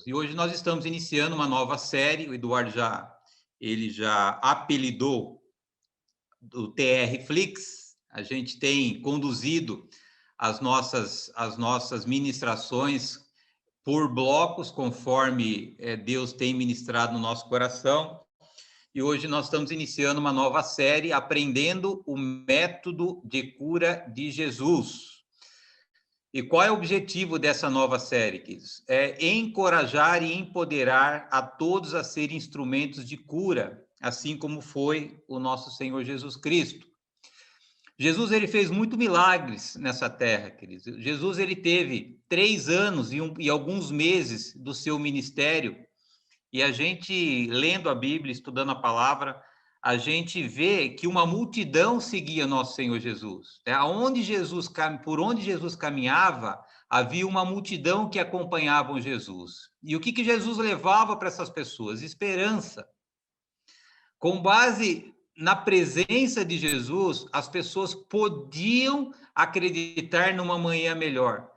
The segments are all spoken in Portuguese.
E hoje nós estamos iniciando uma nova série, o Eduardo ele já apelidou do TR Flix. A gente tem conduzido as nossas ministrações por blocos, conforme Deus tem ministrado no nosso coração. E hoje nós estamos iniciando uma nova série, aprendendo o método de cura de Jesus. E qual é o objetivo dessa nova série, queridos? É encorajar e empoderar a todos a serem instrumentos de cura, assim como foi o nosso Senhor Jesus Cristo. Jesus, ele fez muitos milagres nessa terra, queridos. Jesus, ele teve 3 anos e alguns meses do seu ministério, e a gente, lendo a Bíblia, estudando a palavra, a gente vê que uma multidão seguia nosso Senhor Jesus. Por onde Jesus caminhava, havia uma multidão que acompanhavam Jesus. E o que Jesus levava para essas pessoas? Esperança. Com base na presença de Jesus, as pessoas podiam acreditar numa manhã melhor.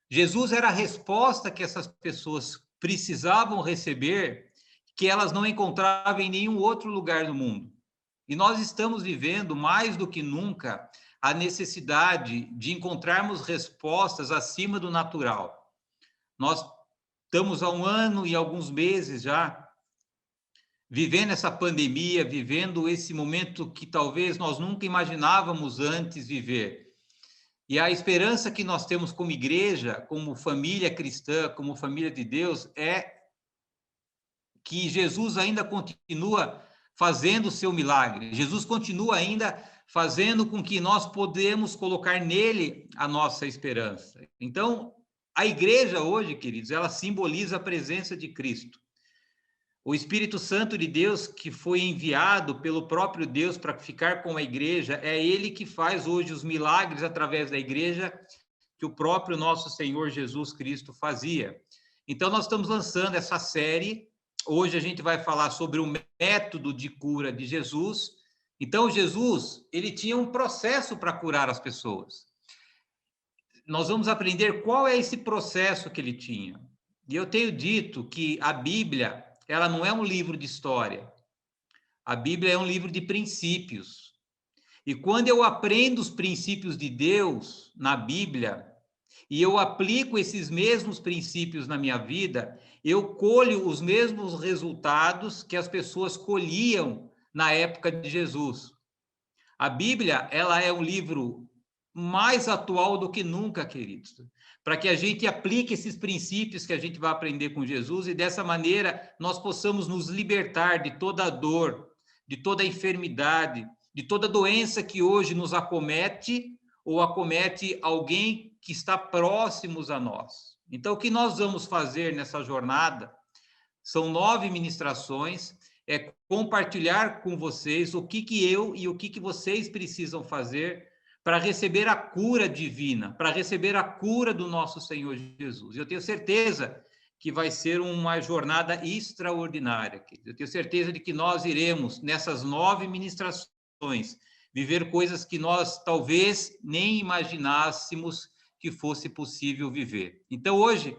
Jesus era a resposta que essas pessoas precisavam receber, que elas não encontravam em nenhum outro lugar do mundo. E nós estamos vivendo, mais do que nunca, a necessidade de encontrarmos respostas acima do natural. Nós estamos há 1 ano e alguns meses já vivendo essa pandemia, vivendo esse momento que talvez nós nunca imaginávamos antes viver. E a esperança que nós temos como igreja, como família cristã, como família de Deus, é que Jesus ainda continua fazendo o seu milagre. Jesus continua ainda fazendo com que nós podemos colocar nele a nossa esperança. Então, a igreja hoje, queridos, ela simboliza a presença de Cristo. O Espírito Santo de Deus, que foi enviado pelo próprio Deus para ficar com a igreja, é ele que faz hoje os milagres através da igreja que o próprio nosso Senhor Jesus Cristo fazia. Então, nós estamos lançando essa série. Hoje a gente vai falar sobre o método de cura de Jesus. Então, Jesus, ele tinha um processo para curar as pessoas. Nós vamos aprender qual é esse processo que ele tinha. E eu tenho dito que a Bíblia, ela não é um livro de história. A Bíblia é um livro de princípios. E quando eu aprendo os princípios de Deus na Bíblia, e eu aplico esses mesmos princípios na minha vida, eu colho os mesmos resultados que as pessoas colhiam na época de Jesus. A Bíblia, ela é um livro mais atual do que nunca, queridos, para que a gente aplique esses princípios que a gente vai aprender com Jesus e dessa maneira nós possamos nos libertar de toda a dor, de toda a enfermidade, de toda doença que hoje nos acomete ou acomete alguém que está próximos a nós. Então, o que nós vamos fazer nessa jornada são 9 ministrações, é compartilhar com vocês o que eu e o que vocês precisam fazer para receber a cura divina, para receber a cura do nosso Senhor Jesus. Eu tenho certeza que vai ser uma jornada extraordinária. Eu tenho certeza de que nós iremos, nessas 9 ministrações, viver coisas que nós talvez nem imaginássemos que fosse possível viver. Então, hoje,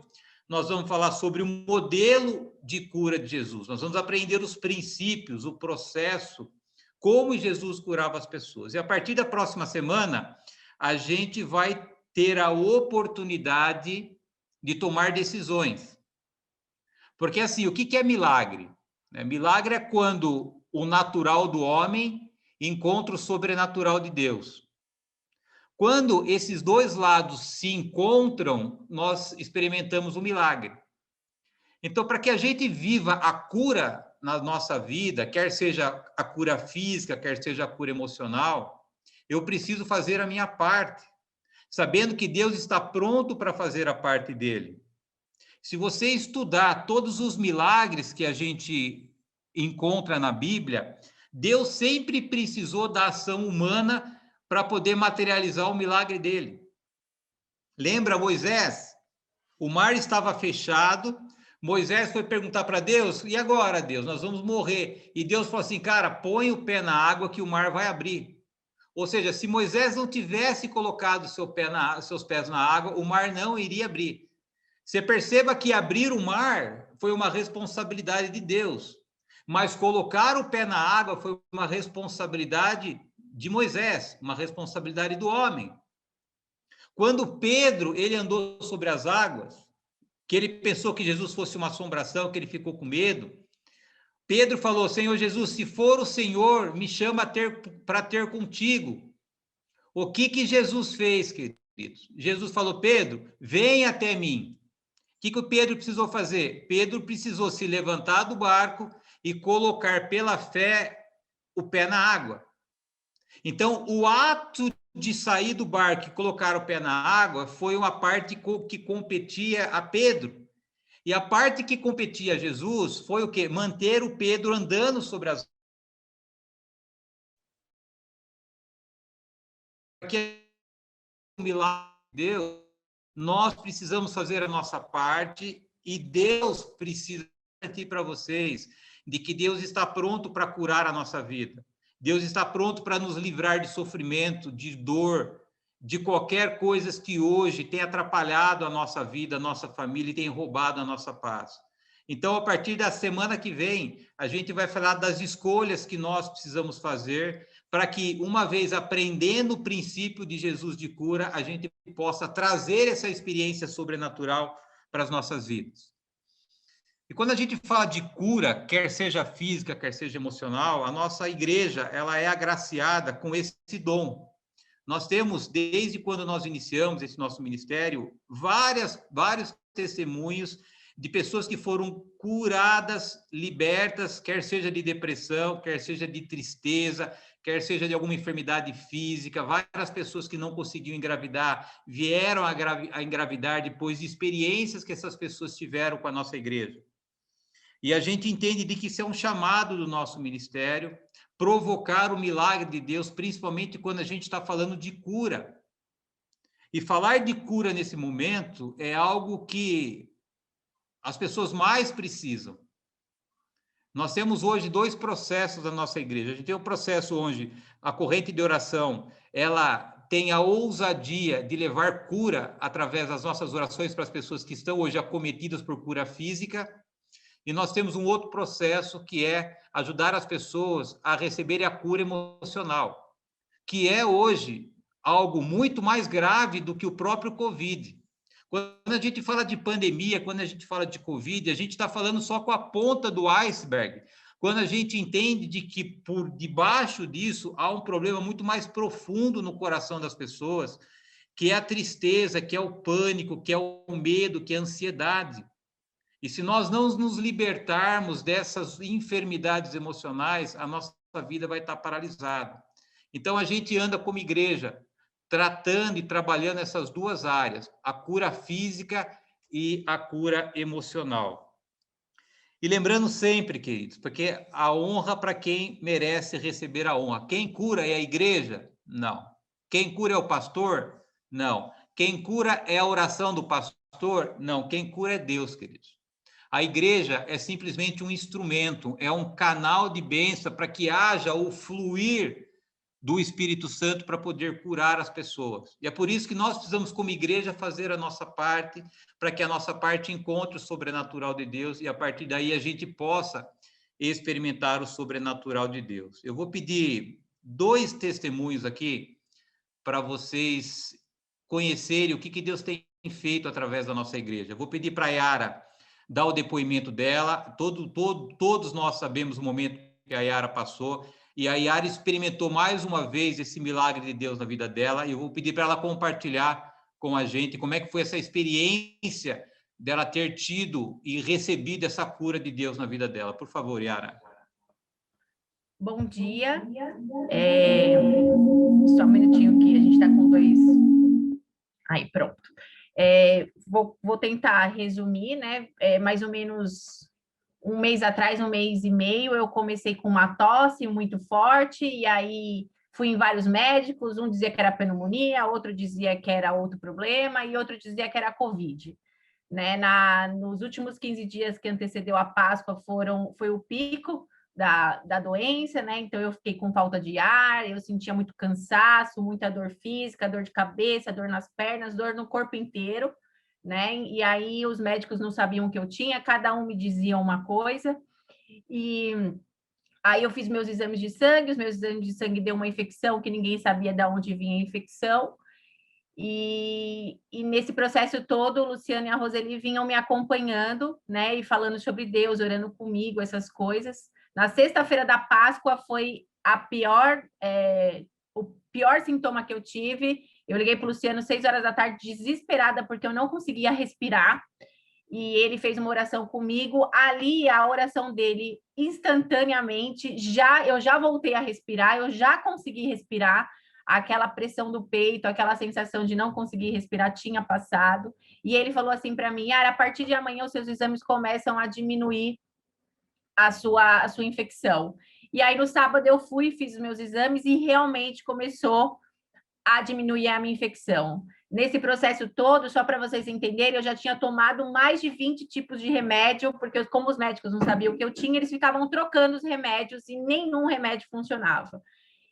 nós vamos falar sobre o modelo de cura de Jesus. Nós vamos aprender os princípios, o processo, como Jesus curava as pessoas. E a partir da próxima semana, a gente vai ter a oportunidade de tomar decisões. Porque, assim, o que é milagre? Milagre é quando o natural do homem encontra o sobrenatural de Deus. Quando esses dois lados se encontram, nós experimentamos o milagre. Então, para que a gente viva a cura na nossa vida, quer seja a cura física, quer seja a cura emocional, eu preciso fazer a minha parte, sabendo que Deus está pronto para fazer a parte dele. Se você estudar todos os milagres que a gente encontra na Bíblia, Deus sempre precisou da ação humana para poder materializar o milagre dele. Lembra Moisés? O mar estava fechado, Moisés foi perguntar para Deus, e agora, Deus, nós vamos morrer. E Deus falou assim, cara, põe o pé na água que o mar vai abrir. Ou seja, se Moisés não tivesse colocado seus pés na água, o mar não iria abrir. Você perceba que abrir o mar foi uma responsabilidade de Deus, mas colocar o pé na água foi uma responsabilidade de Moisés, uma responsabilidade do homem. Quando Pedro ele andou sobre as águas, que ele pensou que Jesus fosse uma assombração, que ele ficou com medo, Pedro falou: Senhor Jesus, se for o Senhor, me chama para ter contigo. O que Jesus fez, queridos? Jesus falou: Pedro, vem até mim. O que o Pedro precisou fazer? Pedro precisou se levantar do barco e colocar pela fé o pé na água. Então, o ato de sair do barco e colocar o pé na água foi uma parte que competia a Pedro. E a parte que competia a Jesus foi o quê? Manter o Pedro andando sobre as que o milagre de Deus, nós precisamos fazer a nossa parte e Deus precisa aqui para vocês de que Deus está pronto para curar a nossa vida. Deus está pronto para nos livrar de sofrimento, de dor, de qualquer coisa que hoje tem atrapalhado a nossa vida, a nossa família e tem roubado a nossa paz. Então, a partir da semana que vem, a gente vai falar das escolhas que nós precisamos fazer para que, uma vez aprendendo o princípio de Jesus de cura, a gente possa trazer essa experiência sobrenatural para as nossas vidas. E quando a gente fala de cura, quer seja física, quer seja emocional, a nossa igreja ela é agraciada com esse dom. Nós temos, desde quando nós iniciamos esse nosso ministério, vários testemunhos de pessoas que foram curadas, libertas, quer seja de depressão, quer seja de tristeza, quer seja de alguma enfermidade física. Várias pessoas que não conseguiam engravidar vieram a engravidar depois de experiências que essas pessoas tiveram com a nossa igreja. E a gente entende de que isso é um chamado do nosso ministério, provocar o milagre de Deus, principalmente quando a gente está falando de cura. E falar de cura nesse momento é algo que as pessoas mais precisam. Nós temos hoje 2 processos da nossa igreja. A gente tem um processo onde a corrente de oração, ela tem a ousadia de levar cura através das nossas orações para as pessoas que estão hoje acometidas por cura física. E nós temos um outro processo que é ajudar as pessoas a receberem a cura emocional, que é hoje algo muito mais grave do que o próprio Covid. Quando a gente fala de pandemia, quando a gente fala de Covid, a gente está falando só com a ponta do iceberg. Quando a gente entende de que por debaixo disso há um problema muito mais profundo no coração das pessoas, que é a tristeza, que é o pânico, que é o medo, que é a ansiedade. E se nós não nos libertarmos dessas enfermidades emocionais, a nossa vida vai estar paralisada. Então, a gente anda como igreja, tratando e trabalhando essas 2 áreas, a cura física e a cura emocional. E lembrando sempre, queridos, porque a honra para quem merece receber a honra. Quem cura é a igreja? Não. Quem cura é o pastor? Não. Quem cura é a oração do pastor? Não. Quem cura é Deus, queridos. A igreja é simplesmente um instrumento, é um canal de bênção para que haja o fluir do Espírito Santo para poder curar as pessoas. E é por isso que nós precisamos, como igreja, fazer a nossa parte, para que a nossa parte encontre o sobrenatural de Deus e a partir daí a gente possa experimentar o sobrenatural de Deus. Eu vou pedir 2 testemunhos aqui para vocês conhecerem o que Deus tem feito através da nossa igreja. Eu vou pedir para a Yara dar o depoimento dela. Todos nós sabemos o momento que a Yara passou, e a Yara experimentou mais uma vez esse milagre de Deus na vida dela, e eu vou pedir para ela compartilhar com a gente como é que foi essa experiência dela ter tido e recebido essa cura de Deus na vida dela. Por favor, Yara. Bom dia. Só um minutinho que a gente está com 2... Aí, pronto. Vou tentar resumir, né? Mais ou menos um mês atrás, 1 mês e meio, eu comecei com uma tosse muito forte, e aí fui em vários médicos, um dizia que era pneumonia, outro dizia que era outro problema, e outro dizia que era Covid. Né? Nos últimos 15 dias que antecedeu a Páscoa foi o pico da doença, né? Então eu fiquei com falta de ar, eu sentia muito cansaço, muita dor física, dor de cabeça, dor nas pernas, dor no corpo inteiro. né? E aí os médicos não sabiam o que eu tinha, cada um me dizia uma coisa, e aí eu fiz meus exames de sangue, os meus exames de sangue deu uma infecção que ninguém sabia de onde vinha a infecção, e nesse processo todo, o Luciano e a Roseli vinham me acompanhando, né, e falando sobre Deus, orando comigo, essas coisas. Na sexta-feira da Páscoa foi o pior sintoma que eu tive. Eu liguei para o Luciano 6 horas da tarde, desesperada, porque eu não conseguia respirar, e ele fez uma oração comigo. Ali, a oração dele, instantaneamente, eu já voltei a respirar, eu já consegui respirar, aquela pressão do peito, aquela sensação de não conseguir respirar tinha passado. E ele falou assim para mim: Yara, a partir de amanhã os seus exames começam a diminuir a sua infecção. E aí no sábado eu fui, fiz os meus exames e realmente começou a diminuir a minha infecção. Nesse processo todo, só para vocês entenderem, eu já tinha tomado mais de 20 tipos de remédio, porque como os médicos não sabiam o que eu tinha, eles ficavam trocando os remédios e nenhum remédio funcionava.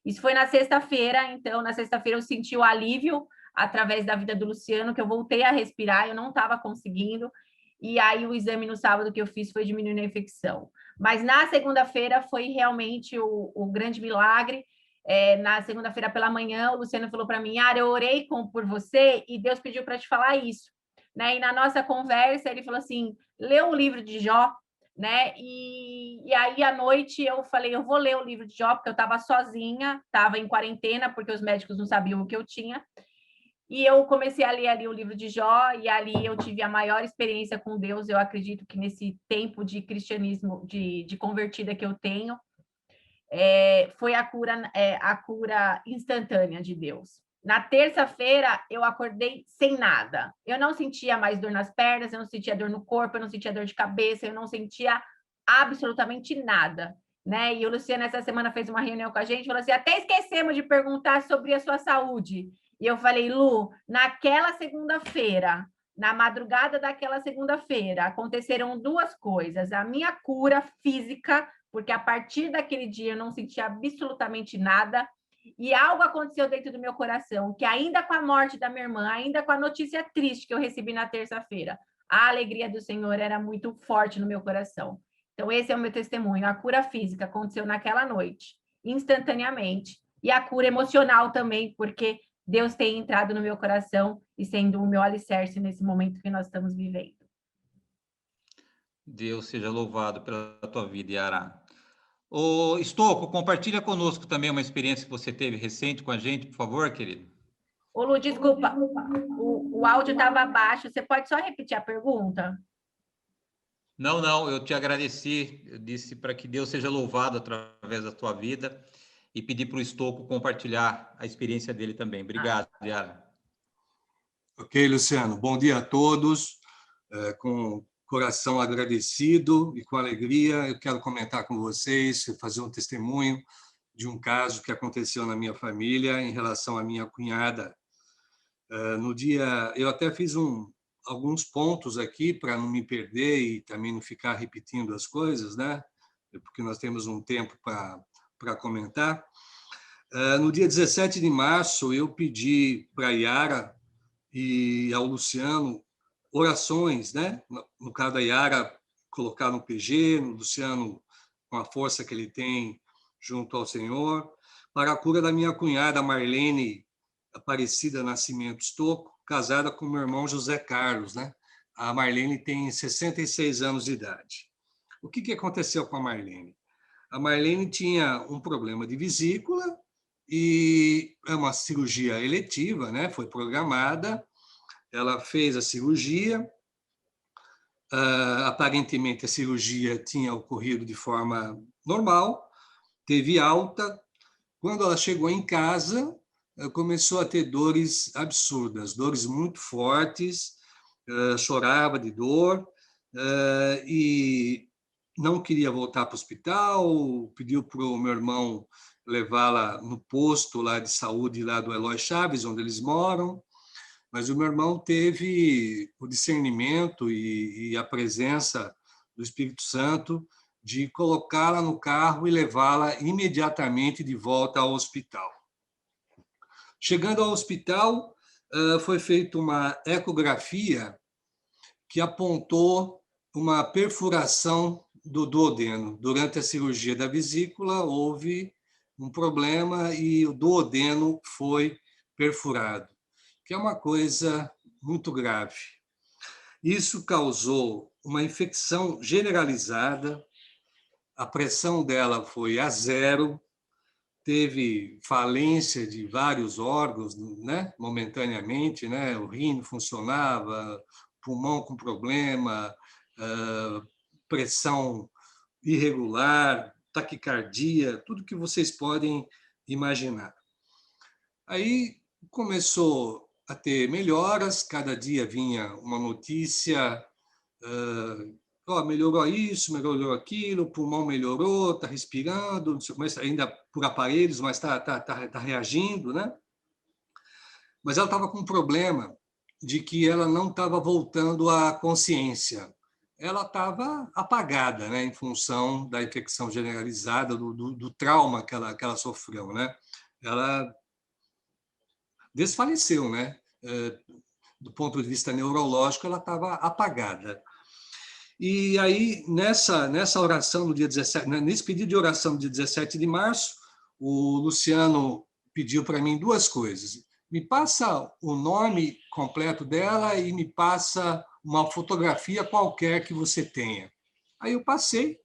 Isso foi na sexta-feira, então na sexta-feira eu senti o alívio através da vida do Luciano, que eu voltei a respirar, eu não estava conseguindo, e aí o exame no sábado que eu fiz foi diminuindo a infecção. Mas na segunda-feira foi realmente o grande milagre. Na segunda-feira pela manhã, o Luciano falou para mim: Yara, eu orei por você e Deus pediu para te falar isso, né? E na nossa conversa ele falou assim: lê o livro de Jó, né? E aí à noite eu falei: eu vou ler o livro de Jó, porque eu estava sozinha, estava em quarentena, porque os médicos não sabiam o que eu tinha. E eu comecei a ler ali o livro de Jó, e ali eu tive a maior experiência com Deus. Eu acredito que nesse tempo de cristianismo, de convertida que eu tenho, foi a cura instantânea de Deus. Na terça-feira, eu acordei sem nada. Eu não sentia mais dor nas pernas, eu não sentia dor no corpo, eu não sentia dor de cabeça, eu não sentia absolutamente nada, né? E o Luciano, essa semana, fez uma reunião com a gente, falou assim: até esquecemos de perguntar sobre a sua saúde. E eu falei: Lu, naquela segunda-feira, na madrugada daquela segunda-feira, aconteceram duas coisas: a minha cura física, porque a partir daquele dia eu não sentia absolutamente nada, e algo aconteceu dentro do meu coração, que ainda com a morte da minha irmã, ainda com a notícia triste que eu recebi na terça-feira, a alegria do Senhor era muito forte no meu coração. Então, esse é o meu testemunho. A cura física aconteceu naquela noite, instantaneamente, e a cura emocional também, porque Deus tem entrado no meu coração e sendo o meu alicerce nesse momento que nós estamos vivendo. Deus seja louvado pela tua vida, Yara. Ô, Stocco, compartilha conosco também uma experiência que você teve recente com a gente, por favor, querido. Ô, Lu, desculpa, o áudio estava baixo. Você pode só repetir a pergunta? Não, eu te agradeci. Eu disse para que Deus seja louvado através da tua vida e pedi para o Stocco compartilhar a experiência dele também. Obrigado, Yara. Ok, Luciano. Bom dia a todos. Com coração agradecido e com alegria, eu quero comentar com vocês, fazer um testemunho de um caso que aconteceu na minha família em relação à minha cunhada. No dia, eu até fiz alguns pontos aqui para não me perder e também não ficar repetindo as coisas, né? Porque nós temos um tempo para comentar. No dia 17 de março, eu pedi para a Yara e ao Luciano orações, né? No caso da Yara, colocar no PG, no Luciano, com a força que ele tem junto ao Senhor, para a cura da minha cunhada Marlene Aparecida Nascimento Stocco, casada com meu irmão José Carlos, né? A Marlene tem 66 anos de idade. O que aconteceu com a Marlene? A Marlene tinha um problema de vesícula e é uma cirurgia eletiva, né? Foi programada. Ela fez a cirurgia. Aparentemente, a cirurgia tinha ocorrido de forma normal, teve alta. Quando ela chegou em casa, começou a ter dores absurdas, dores muito fortes, chorava de dor e não queria voltar para o hospital, pediu para o meu irmão levá-la no posto lá de saúde lá do Eloy Chaves, onde eles moram, mas o meu irmão teve o discernimento e a presença do Espírito Santo de colocá-la no carro e levá-la imediatamente de volta ao hospital. Chegando ao hospital, foi feita uma ecografia que apontou uma perfuração do duodeno. Durante a cirurgia da vesícula, houve um problema e o duodeno foi perfurado, que é uma coisa muito grave. Isso causou uma infecção generalizada, a pressão dela foi a 0, teve falência de vários órgãos, né, momentaneamente, né, o rim não funcionava, pulmão com problema, pressão irregular, taquicardia, tudo que vocês podem imaginar. Aí começou a ter melhoras, cada dia vinha uma notícia, melhorou isso, melhorou aquilo, o pulmão melhorou, está respirando, mas ainda por aparelhos, mas tá reagindo, né? Mas ela estava com um problema de que ela não estava voltando à consciência. Ela estava apagada, né, em função da infecção generalizada, do trauma que ela sofreu, né? Ela desfaleceu, né? Do ponto de vista neurológico, ela estava apagada. E aí, nessa oração, no dia 17, nesse pedido de oração, no dia 17 de março, o Luciano pediu para mim 2 coisas. Me passa o nome completo dela e me passa uma fotografia qualquer que você tenha. Aí eu passei.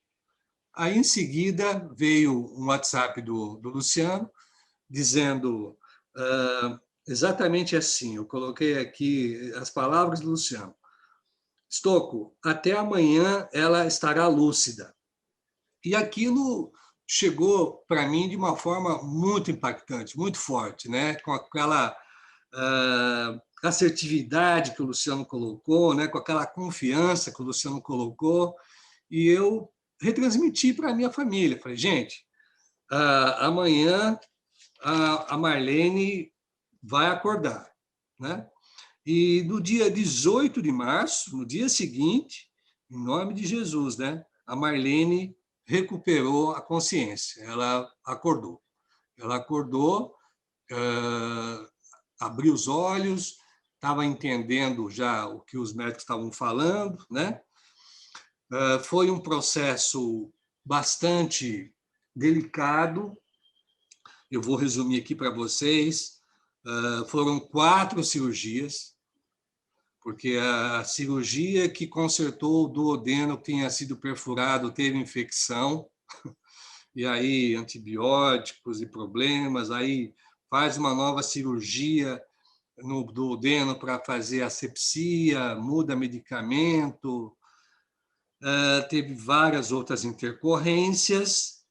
Aí, em seguida, veio um WhatsApp do Luciano, dizendo exatamente assim. Eu coloquei aqui as palavras do Luciano. Stocco, até amanhã ela estará lúcida. E aquilo chegou para mim de uma forma muito impactante, muito forte, né? Com aquela assertividade que o Luciano colocou, né? Com aquela confiança que o Luciano colocou, e eu retransmiti para a minha família. Falei, gente, amanhã a Marlene vai acordar, né? E no dia 18 de março, no dia seguinte, em nome de Jesus, né, a Marlene recuperou a consciência, ela acordou. Ela acordou, abriu os olhos, estava entendendo já o que os médicos estavam falando, né? Foi um processo bastante delicado, eu vou resumir aqui para vocês. Foram 4 cirurgias, porque a cirurgia que consertou o duodeno que tinha sido perfurado teve infecção, e aí antibióticos e problemas, aí faz uma nova cirurgia no duodeno para fazer asepsia, muda medicamento, teve várias outras intercorrências,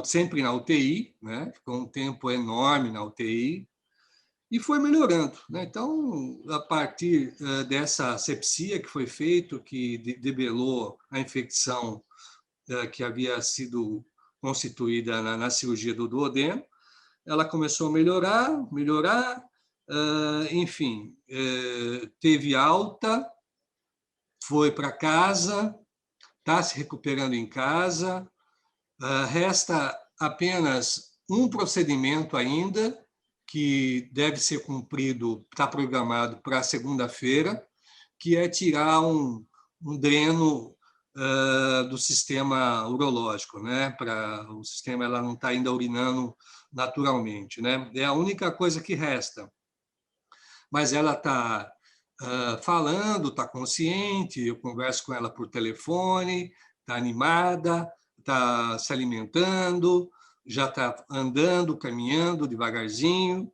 sempre na UTI, né? Ficou um tempo enorme na UTI, e foi melhorando, né? Então, a partir dessa asepsia que foi feito, que debelou a infecção que havia sido constituída na cirurgia do duodeno, ela começou a melhorar, enfim, teve alta, foi para casa, está se recuperando em casa, resta apenas um procedimento ainda, que deve ser cumprido, está programado para segunda-feira, que é tirar um dreno do sistema urológico, né? Para o sistema ela não está ainda urinando naturalmente, né? É a única coisa que resta. Mas ela está falando, está consciente, eu converso com ela por telefone, está animada, está se alimentando, já está andando, caminhando devagarzinho,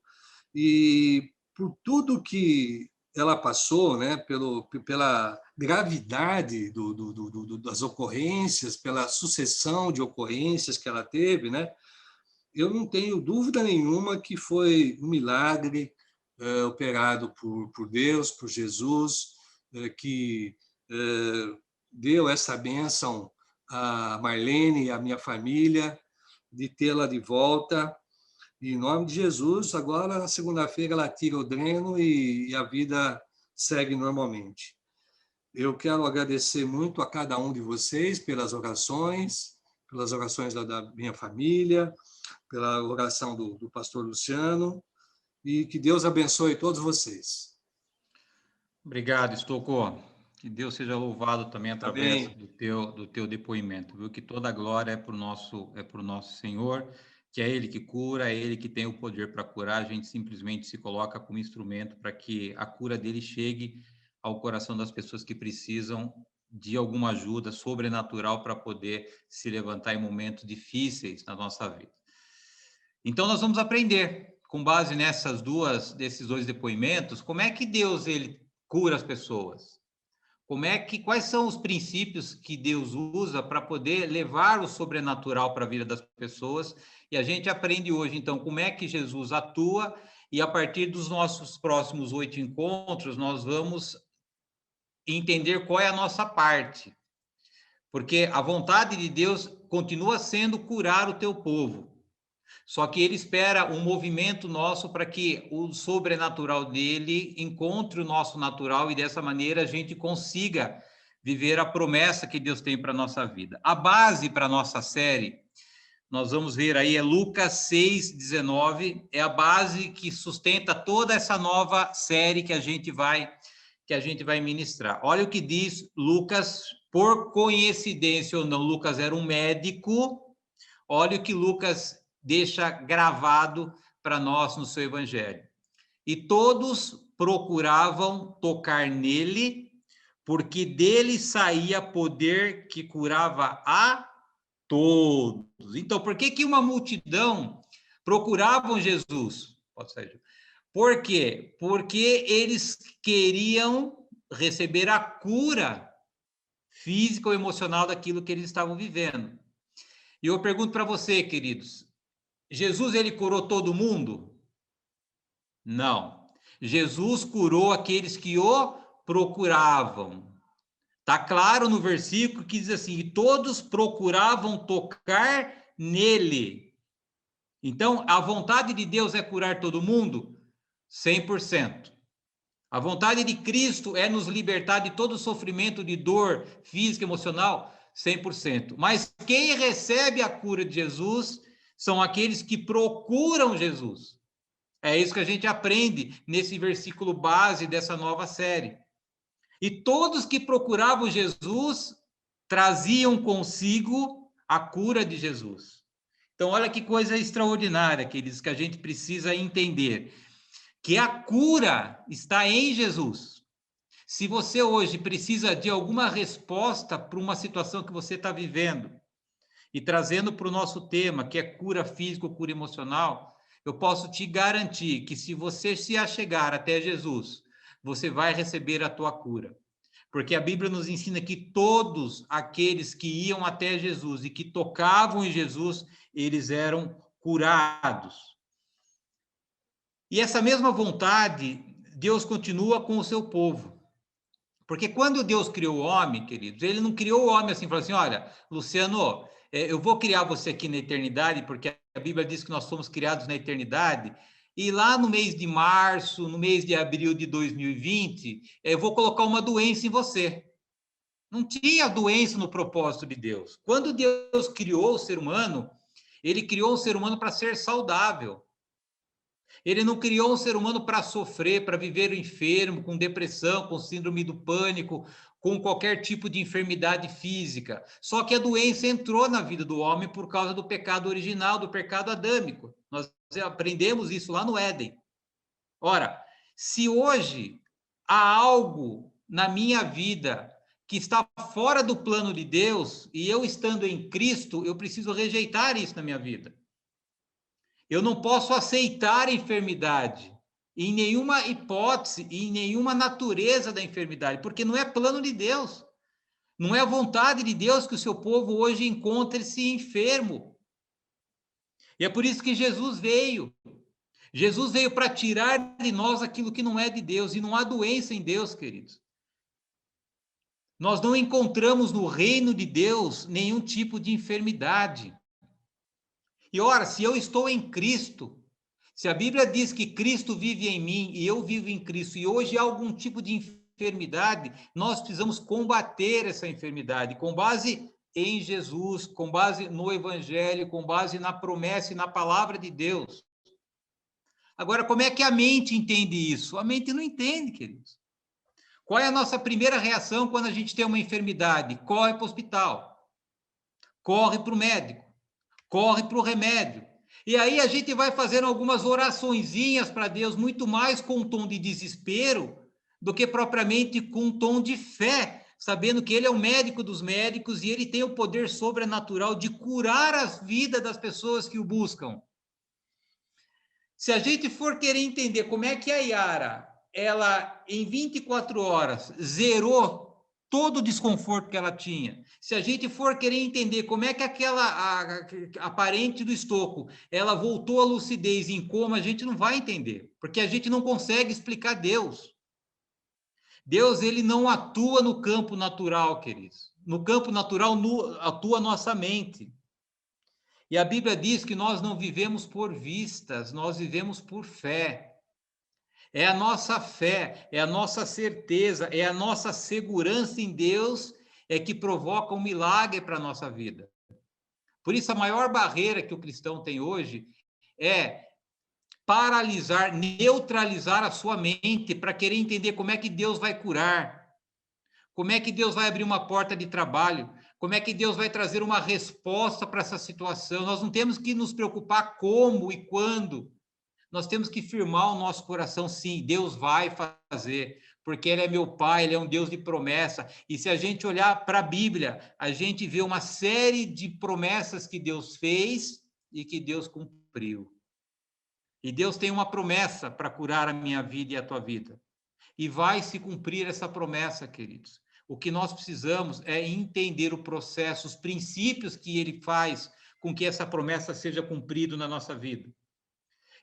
e por tudo que ela passou, né, pela gravidade das ocorrências, pela sucessão de ocorrências que ela teve, né, eu não tenho dúvida nenhuma que foi um milagre operado por Deus, por Jesus, que deu essa bênção a Marlene e a minha família, de tê-la de volta. E, em nome de Jesus, agora, na segunda-feira, ela tira o dreno e a vida segue normalmente. Eu quero agradecer muito a cada um de vocês pelas orações da minha família, pela oração do pastor Luciano, e que Deus abençoe todos vocês. Obrigado, Estocco. Que Deus seja louvado também através Amém. do teu depoimento, viu? Que toda a glória é para o nosso Senhor, que é Ele que cura, é Ele que tem o poder para curar. A gente simplesmente se coloca como instrumento para que a cura dele chegue ao coração das pessoas que precisam de alguma ajuda sobrenatural para poder se levantar em momentos difíceis na nossa vida. Então, nós vamos aprender, com base desses dois depoimentos, como é que Deus ele cura as pessoas. Quais são os princípios que Deus usa para poder levar o sobrenatural para a vida das pessoas? E a gente aprende hoje, então, como é que Jesus atua, e a partir dos nossos próximos 8 encontros, nós vamos entender qual é a nossa parte. Porque a vontade de Deus continua sendo curar o teu povo. Só que ele espera um movimento nosso para que o sobrenatural dele encontre o nosso natural e dessa maneira a gente consiga viver a promessa que Deus tem para a nossa vida. A base para a nossa série, nós vamos ver aí, é Lucas 6:19, é a base que sustenta toda essa nova série que a gente vai ministrar. Olha o que diz Lucas, por coincidência ou não, Lucas era um médico. Olha o que Lucas deixa gravado para nós no seu evangelho. E todos procuravam tocar nele, porque dele saía poder que curava a todos. Então, por que uma multidão procuravam Jesus? Pode sair. Por quê? Porque eles queriam receber a cura física ou emocional daquilo que eles estavam vivendo. E eu pergunto para você, queridos, Jesus, ele curou todo mundo? Não. Jesus curou aqueles que o procuravam. Está claro no versículo que diz assim, e todos procuravam tocar nele. Então, a vontade de Deus é curar todo mundo? 100%. A vontade de Cristo é nos libertar de todo sofrimento, de dor física, emocional? 100%. Mas quem recebe a cura de Jesus são aqueles que procuram Jesus. É isso que a gente aprende nesse versículo base dessa nova série. E todos que procuravam Jesus traziam consigo a cura de Jesus. Então, olha que coisa extraordinária, queridos, que a gente precisa entender. Que a cura está em Jesus. Se você hoje precisa de alguma resposta para uma situação que você está vivendo, e trazendo para o nosso tema, que é cura física ou cura emocional, eu posso te garantir que se você se achegar até Jesus, você vai receber a tua cura. Porque a Bíblia nos ensina que todos aqueles que iam até Jesus e que tocavam em Jesus, eles eram curados. E essa mesma vontade, Deus continua com o seu povo. Porque quando Deus criou o homem, queridos, ele não criou o homem assim, falou assim, olha, Luciano, eu vou criar você aqui na eternidade, porque a Bíblia diz que nós somos criados na eternidade, e lá no mês de março, no mês de abril de 2020, eu vou colocar uma doença em você. Não tinha doença no propósito de Deus. Quando Deus criou o ser humano, ele criou o ser humano para ser saudável. Ele não criou um ser humano para sofrer, para viver enfermo, com depressão, com síndrome do pânico, com qualquer tipo de enfermidade física. Só que a doença entrou na vida do homem por causa do pecado original, do pecado adâmico. Nós aprendemos isso lá no Éden. Ora, se hoje há algo na minha vida que está fora do plano de Deus, e eu estando em Cristo, eu preciso rejeitar isso na minha vida. Eu não posso aceitar a enfermidade em nenhuma hipótese, em nenhuma natureza da enfermidade, porque não é plano de Deus. Não é a vontade de Deus que o seu povo hoje encontre-se enfermo. E é por isso que Jesus veio. Jesus veio para tirar de nós aquilo que não é de Deus, e não há doença em Deus, queridos. Nós não encontramos no reino de Deus nenhum tipo de enfermidade. E ora, se eu estou em Cristo, se a Bíblia diz que Cristo vive em mim e eu vivo em Cristo, e hoje há algum tipo de enfermidade, nós precisamos combater essa enfermidade com base em Jesus, com base no Evangelho, com base na promessa e na palavra de Deus. Agora, como é que a mente entende isso? A mente não entende, queridos. Qual é a nossa primeira reação quando a gente tem uma enfermidade? Corre para o hospital, corre para o médico, corre para o remédio. E aí a gente vai fazendo algumas oraçõezinhas para Deus, muito mais com um tom de desespero do que propriamente com um tom de fé, sabendo que Ele é o médico dos médicos e Ele tem o poder sobrenatural de curar as vidas das pessoas que o buscam. Se a gente for querer entender como é que a Yara, ela em 24 horas zerou todo o desconforto que ela tinha, se a gente for querer entender como é que a parente do Estocco, ela voltou à lucidez em coma, a gente não vai entender, porque a gente não consegue explicar Deus. Deus, ele não atua no campo natural, queridos. No campo natural atua a nossa mente. E a Bíblia diz que nós não vivemos por vistas, nós vivemos por fé. É a nossa fé, é a nossa certeza, é a nossa segurança em Deus é que provoca um milagre para a nossa vida. Por isso, a maior barreira que o cristão tem hoje é paralisar, neutralizar a sua mente para querer entender como é que Deus vai curar, como é que Deus vai abrir uma porta de trabalho, como é que Deus vai trazer uma resposta para essa situação. Nós não temos que nos preocupar como e quando. Nós temos que firmar o nosso coração, sim, Deus vai fazer, porque Ele é meu Pai, Ele é um Deus de promessa. E se a gente olhar para a Bíblia, a gente vê uma série de promessas que Deus fez e que Deus cumpriu. E Deus tem uma promessa para curar a minha vida e a tua vida. E vai se cumprir essa promessa, queridos. O que nós precisamos é entender o processo, os princípios que Ele faz com que essa promessa seja cumprida na nossa vida.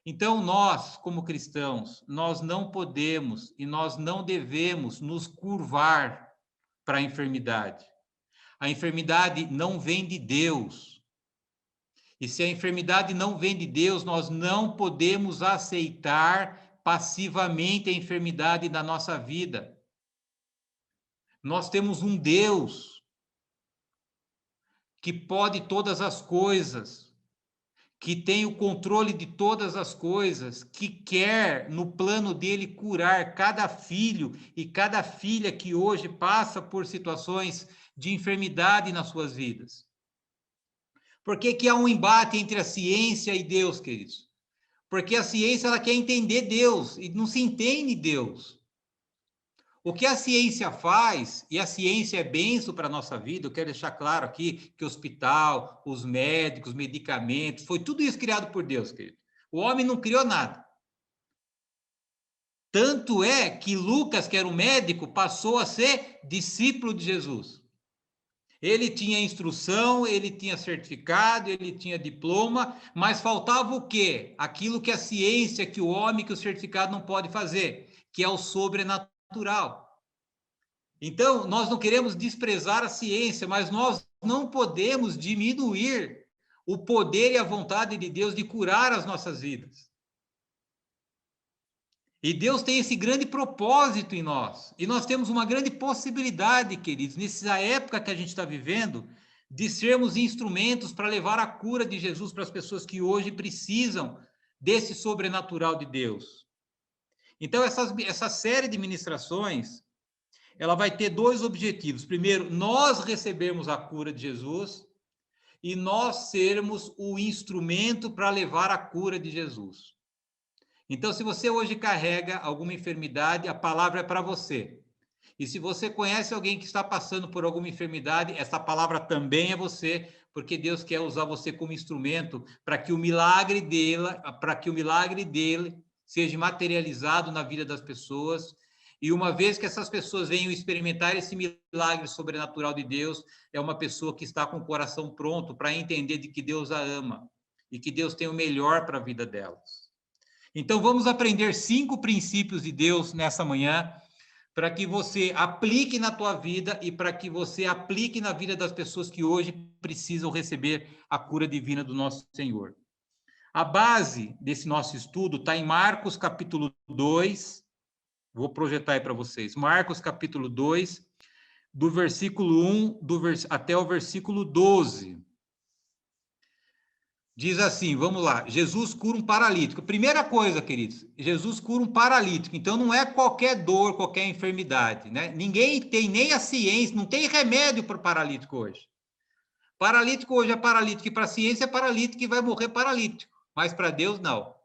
Então, nós, como cristãos, nós não podemos e nós não devemos nos curvar para a enfermidade. A enfermidade não vem de Deus. E se a enfermidade não vem de Deus, nós não podemos aceitar passivamente a enfermidade da nossa vida. Nós temos um Deus que pode todas as coisas, que tem o controle de todas as coisas, que quer, no plano dele, curar cada filho e cada filha que hoje passa por situações de enfermidade nas suas vidas. Por que que há um embate entre a ciência e Deus, queridos? Porque a ciência ela quer entender Deus e não se entende Deus. O que a ciência faz, e a ciência é benção para a nossa vida, eu quero deixar claro aqui que o hospital, os médicos, medicamentos, foi tudo isso criado por Deus, querido. O homem não criou nada. Tanto é que Lucas, que era um médico, passou a ser discípulo de Jesus. Ele tinha instrução, ele tinha certificado, ele tinha diploma, mas faltava o quê? Aquilo que a ciência, que o homem, que o certificado não pode fazer, que é o sobrenatural. Então, nós não queremos desprezar a ciência, mas nós não podemos diminuir o poder e a vontade de Deus de curar as nossas vidas. E Deus tem esse grande propósito em nós. E nós temos uma grande possibilidade, queridos, nessa época que a gente está vivendo, de sermos instrumentos para levar a cura de Jesus para as pessoas que hoje precisam desse sobrenatural de Deus. Então, essa série de ministrações, ela vai ter dois objetivos. Primeiro, nós recebermos a cura de Jesus e nós sermos o instrumento para levar a cura de Jesus. Então, se você hoje carrega alguma enfermidade, a palavra é para você. E se você conhece alguém que está passando por alguma enfermidade, essa palavra também é você, porque Deus quer usar você como instrumento para que o milagre dele seja materializado na vida das pessoas. E uma vez que essas pessoas venham experimentar esse milagre sobrenatural de Deus, é uma pessoa que está com o coração pronto para entender de que Deus a ama e que Deus tem o melhor para a vida delas. Então, vamos aprender 5 princípios de Deus nessa manhã, para que você aplique na tua vida e para que você aplique na vida das pessoas que hoje precisam receber a cura divina do nosso Senhor. A base desse nosso estudo está em Marcos, capítulo 2. Vou projetar aí para vocês. Marcos, capítulo 2, do versículo 1 até o versículo 12. Diz assim, vamos lá, Jesus cura um paralítico. Primeira coisa, queridos, Jesus cura um paralítico. Então, não é qualquer dor, qualquer enfermidade, né? Ninguém tem, nem a ciência, não tem remédio para o paralítico hoje. Paralítico hoje é paralítico, e para a ciência é paralítico e vai morrer paralítico. Mas para Deus, não.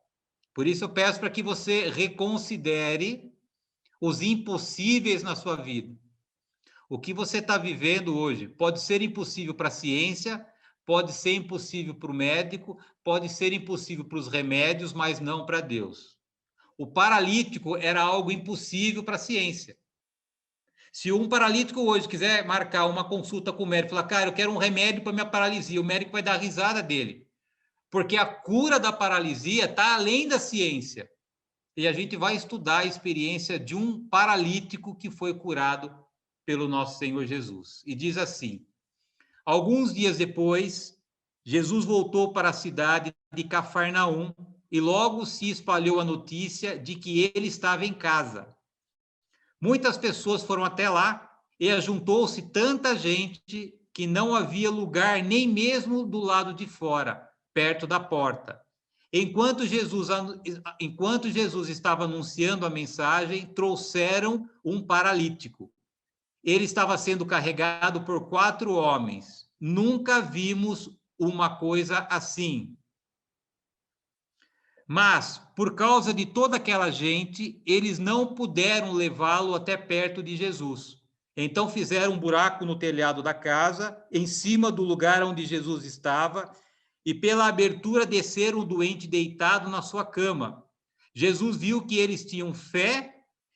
Por isso, eu peço para que você reconsidere os impossíveis na sua vida. O que você está vivendo hoje pode ser impossível para a ciência, pode ser impossível para o médico, pode ser impossível para os remédios, mas não para Deus. O paralítico era algo impossível para a ciência. Se um paralítico hoje quiser marcar uma consulta com o médico, falar, cara, eu quero um remédio para minha paralisia, o médico vai dar risada dele. Porque a cura da paralisia está além da ciência. E a gente vai estudar a experiência de um paralítico que foi curado pelo nosso Senhor Jesus. E diz assim, alguns dias depois, Jesus voltou para a cidade de Cafarnaum e logo se espalhou a notícia de que ele estava em casa. Muitas pessoas foram até lá e ajuntou-se tanta gente que não havia lugar nem mesmo do lado de fora, perto da porta. Enquanto Jesus estava anunciando a mensagem, trouxeram um paralítico. Ele estava sendo carregado por 4 homens. Nunca vimos uma coisa assim. Mas, por causa de toda aquela gente, eles não puderam levá-lo até perto de Jesus. Então fizeram um buraco no telhado da casa, em cima do lugar onde Jesus estava, e pela abertura desceram o doente deitado na sua cama. Jesus viu que eles tinham fé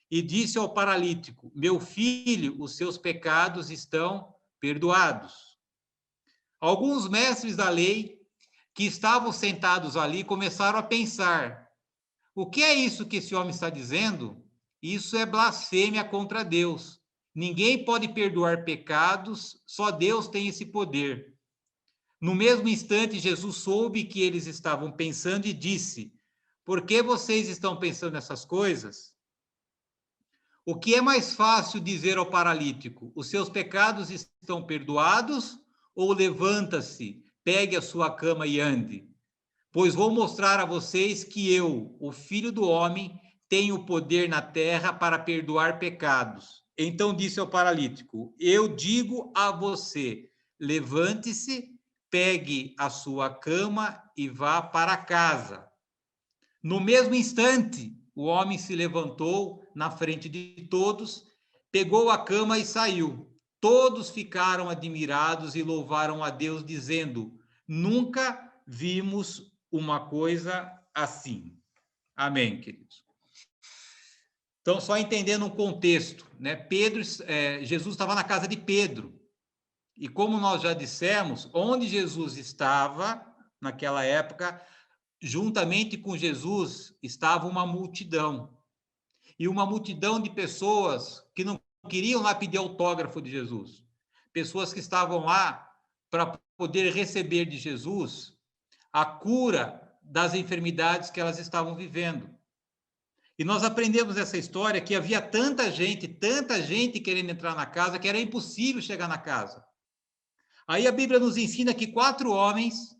e disse ao paralítico, meu filho, os seus pecados estão perdoados. Alguns mestres da lei que estavam sentados ali começaram a pensar, o que é isso que esse homem está dizendo? Isso é blasfêmia contra Deus. Ninguém pode perdoar pecados, só Deus tem esse poder. No mesmo instante, Jesus soube que eles estavam pensando e disse, por que vocês estão pensando nessas coisas? O que é mais fácil dizer ao paralítico? Os seus pecados estão perdoados? Ou levanta-se, pegue a sua cama e ande? Pois vou mostrar a vocês que eu, o Filho do Homem, tenho poder na terra para perdoar pecados. Então disse ao paralítico, eu digo a você, levante-se, pegue a sua cama e vá para casa. No mesmo instante, o homem se levantou na frente de todos, pegou a cama e saiu. Todos ficaram admirados e louvaram a Deus, dizendo, nunca vimos uma coisa assim. Amém, queridos. Então, só entendendo um contexto, né? Jesus estava na casa de Pedro. E como nós já dissemos, onde Jesus estava naquela época, juntamente com Jesus estava uma multidão. E uma multidão de pessoas que não queriam lá pedir autógrafo de Jesus. Pessoas que estavam lá para poder receber de Jesus a cura das enfermidades que elas estavam vivendo. E nós aprendemos nessa história que havia tanta gente querendo entrar na casa, que era impossível chegar na casa. Aí a Bíblia nos ensina que 4 homens,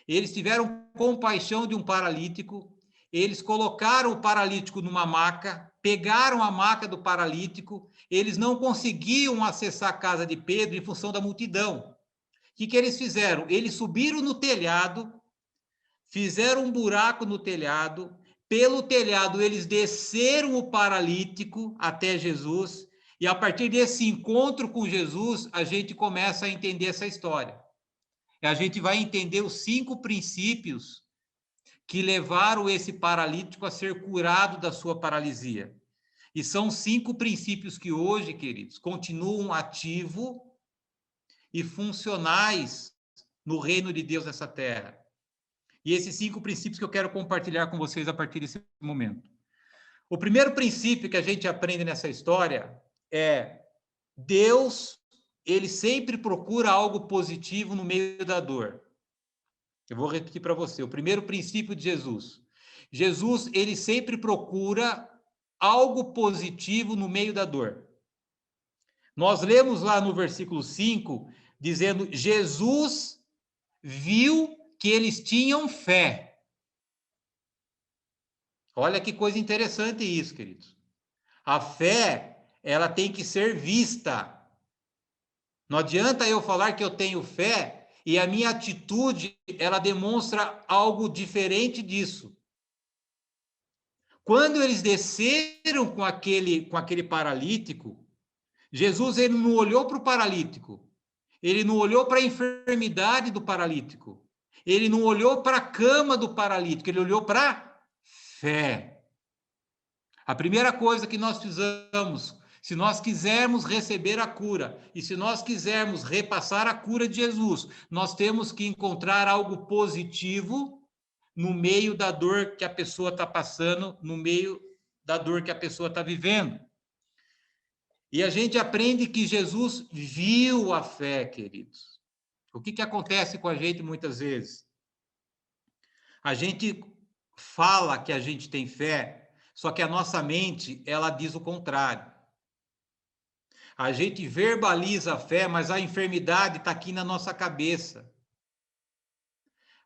eles tiveram compaixão de um paralítico, eles colocaram o paralítico numa maca, pegaram a maca do paralítico, eles não conseguiam acessar a casa de Pedro em função da multidão. O que eles fizeram? Eles subiram no telhado, fizeram um buraco no telhado, pelo telhado eles desceram o paralítico até Jesus, e a partir desse encontro com Jesus, a gente começa a entender essa história. E a gente vai entender os 5 princípios que levaram esse paralítico a ser curado da sua paralisia. E são 5 princípios que hoje, queridos, continuam ativos e funcionais no reino de Deus nessa terra. E esses 5 princípios que eu quero compartilhar com vocês a partir desse momento. O primeiro princípio que a gente aprende nessa história é Deus, ele sempre procura algo positivo no meio da dor. Eu vou repetir para você. O primeiro princípio de Jesus. Jesus, ele sempre procura algo positivo no meio da dor. Nós lemos lá no versículo 5, dizendo, Jesus viu que eles tinham fé. Olha que coisa interessante isso, queridos. A fé, ela tem que ser vista. Não adianta eu falar que eu tenho fé e a minha atitude, ela demonstra algo diferente disso. Quando eles desceram com aquele paralítico, Jesus ele não olhou para o paralítico, ele não olhou para a enfermidade do paralítico, ele não olhou para a cama do paralítico, ele olhou para a fé. A primeira coisa que nós precisamos, se nós quisermos receber a cura e se nós quisermos repassar a cura de Jesus, nós temos que encontrar algo positivo no meio da dor que a pessoa está passando, no meio da dor que a pessoa está vivendo. E a gente aprende que Jesus viu a fé, queridos. O que acontece com a gente muitas vezes? A gente fala que a gente tem fé, só que a nossa mente, ela diz o contrário. A gente verbaliza a fé, mas a enfermidade está aqui na nossa cabeça.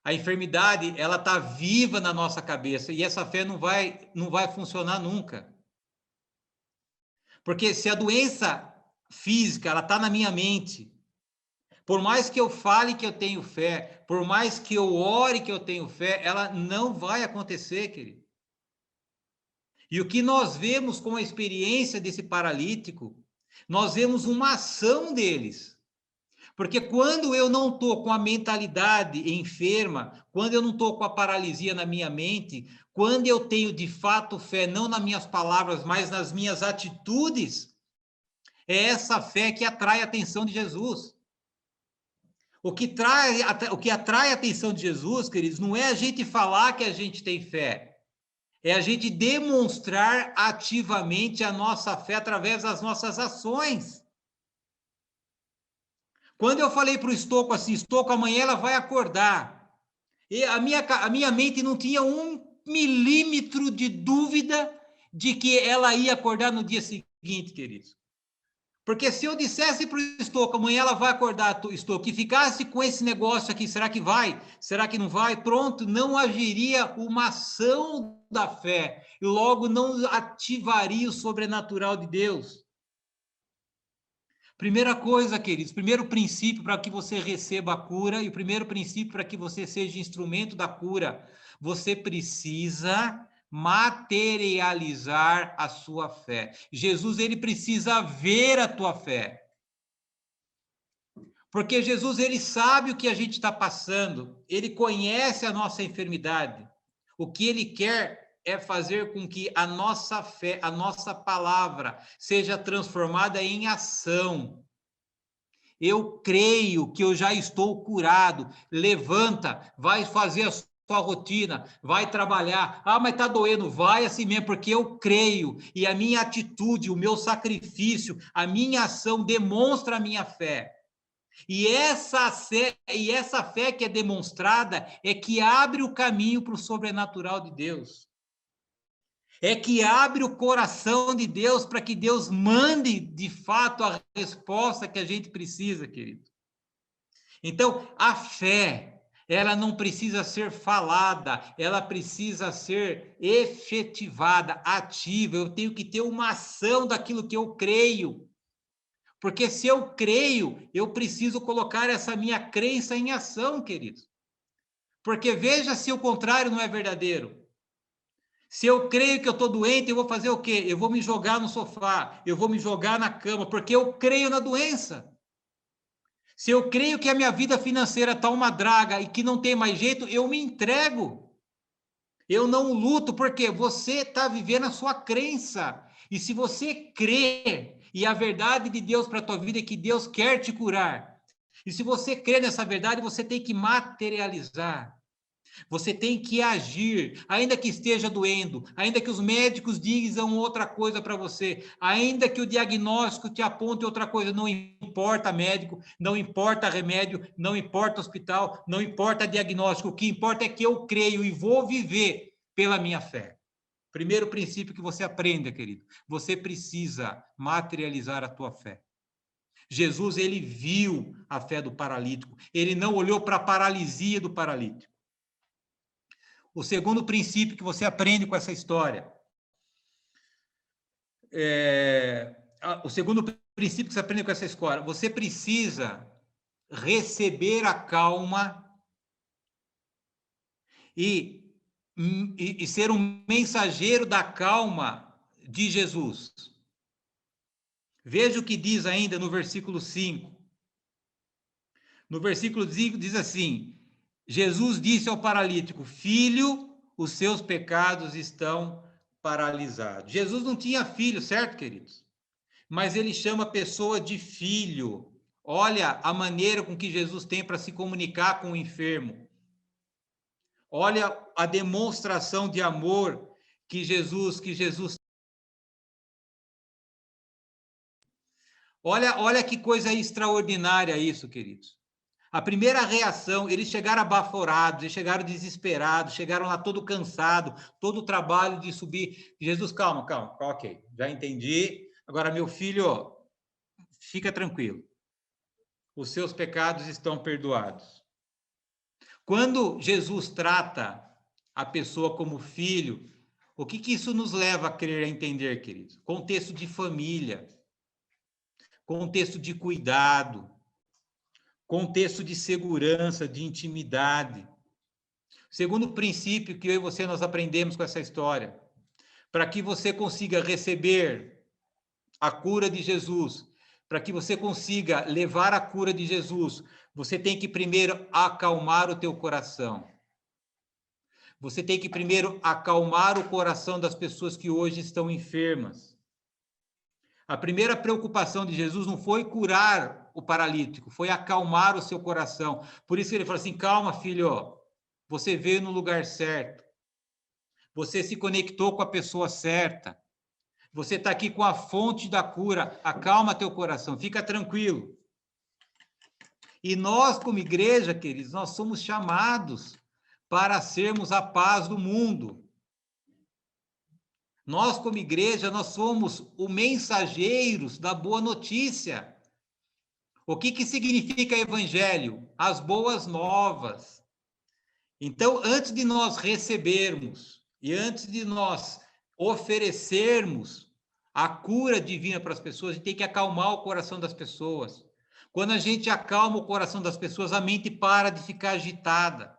A enfermidade, ela está viva na nossa cabeça e essa fé não vai funcionar nunca. Porque se a doença física, ela está na minha mente, por mais que eu fale que eu tenho fé, por mais que eu ore que eu tenho fé, ela não vai acontecer, querido. E o que nós vemos com a experiência desse paralítico, nós vemos uma ação deles. Porque quando eu não estou com a mentalidade enferma, quando eu não estou com a paralisia na minha mente, quando eu tenho de fato fé, não nas minhas palavras, mas nas minhas atitudes, é essa fé que atrai a atenção de Jesus. O que atrai a atenção de Jesus, queridos, não é a gente falar que a gente tem fé, é a gente demonstrar ativamente a nossa fé através das nossas ações. Quando eu falei para o Estouco assim, Estouco, amanhã ela vai acordar. E a minha mente não tinha 1 milímetro de dúvida de que ela ia acordar no dia seguinte, queridos. Porque se eu dissesse para o Estouco, amanhã ela vai acordar, Estouco, e ficasse com esse negócio aqui, será que vai? Será que não vai? Pronto, não haveria uma ação da fé. E logo não ativaria o sobrenatural de Deus. Primeira coisa, queridos, primeiro princípio para que você receba a cura e o primeiro princípio para que você seja instrumento da cura, você precisa materializar a sua fé. Jesus, ele precisa ver a tua fé. Porque Jesus, ele sabe o que a gente está passando, ele conhece a nossa enfermidade. O que ele quer é fazer com que a nossa fé, a nossa palavra, seja transformada em ação. Eu creio que eu já estou curado. Levanta, vai fazer a sua rotina, vai trabalhar. Ah, mas está doendo. Vai assim mesmo, porque eu creio. E a minha atitude, o meu sacrifício, a minha ação demonstra a minha fé. E essa fé que é demonstrada é que abre o caminho para o sobrenatural de Deus. É que abre o coração de Deus para que Deus mande, de fato, a resposta que a gente precisa, querido. Então, a fé, ela não precisa ser falada, ela precisa ser efetivada, ativa. Eu tenho que ter uma ação daquilo que eu creio. Porque se eu creio, eu preciso colocar essa minha crença em ação, queridos. Porque veja se o contrário não é verdadeiro. Se eu creio que eu estou doente, eu vou fazer o quê? Eu vou me jogar no sofá, eu vou me jogar na cama, porque eu creio na doença. Se eu creio que a minha vida financeira está uma draga e que não tem mais jeito, eu me entrego. Eu não luto, porque você está vivendo a sua crença. E se você crê, e a verdade de Deus para a tua vida é que Deus quer te curar. E se você crê nessa verdade, você tem que materializar. Você tem que agir, ainda que esteja doendo, ainda que os médicos digam outra coisa para você, ainda que o diagnóstico te aponte outra coisa, não importa médico, não importa remédio, não importa hospital, não importa diagnóstico, o que importa é que eu creio e vou viver pela minha fé. Primeiro princípio que você aprenda, querido, você precisa materializar a tua fé. Jesus, ele viu a fé do paralítico. Ele não olhou para a paralisia do paralítico. O segundo princípio que você aprende com essa história. O segundo princípio que você aprende com essa história. Você precisa receber a calma e ser um mensageiro da calma de Jesus. Veja o que diz ainda no versículo 5. No versículo 5 diz assim: Jesus disse ao paralítico: filho, os seus pecados estão paralisados. Jesus não tinha filho, certo, queridos? Mas ele chama a pessoa de filho. Olha a maneira com que Jesus tem para se comunicar com o enfermo. Olha a demonstração de amor que Jesus Olha que coisa extraordinária isso, queridos. A primeira reação, eles chegaram abaforados, eles chegaram desesperados, chegaram lá todo cansado, todo o trabalho de subir. Jesus, calma, ok, já entendi. Agora, meu filho, fica tranquilo. Os seus pecados estão perdoados. Quando Jesus trata a pessoa como filho, o que isso nos leva a crer, a entender, queridos? Contexto de família, contexto de cuidado, contexto de segurança, de intimidade. Segundo princípio que eu e você nós aprendemos com essa história, para que você consiga receber a cura de Jesus, para que você consiga levar a cura de Jesus, você tem que primeiro acalmar o teu coração. Você tem que primeiro acalmar o coração das pessoas que hoje estão enfermas. A primeira preocupação de Jesus não foi curar o paralítico, foi acalmar o seu coração. Por isso ele falou assim: calma, filho, você veio no lugar certo. Você se conectou com a pessoa certa. Você está aqui com a fonte da cura. Acalma teu coração, fica tranquilo. E nós, como igreja, queridos, nós somos chamados para sermos a paz do mundo. Nós, como igreja, nós somos os mensageiros da boa notícia. O que significa evangelho? As boas novas. Então, antes de nós recebermos e antes de nós oferecermos a cura divina para as pessoas, a gente tem que acalmar o coração das pessoas. Quando a gente acalma o coração das pessoas, a mente para de ficar agitada.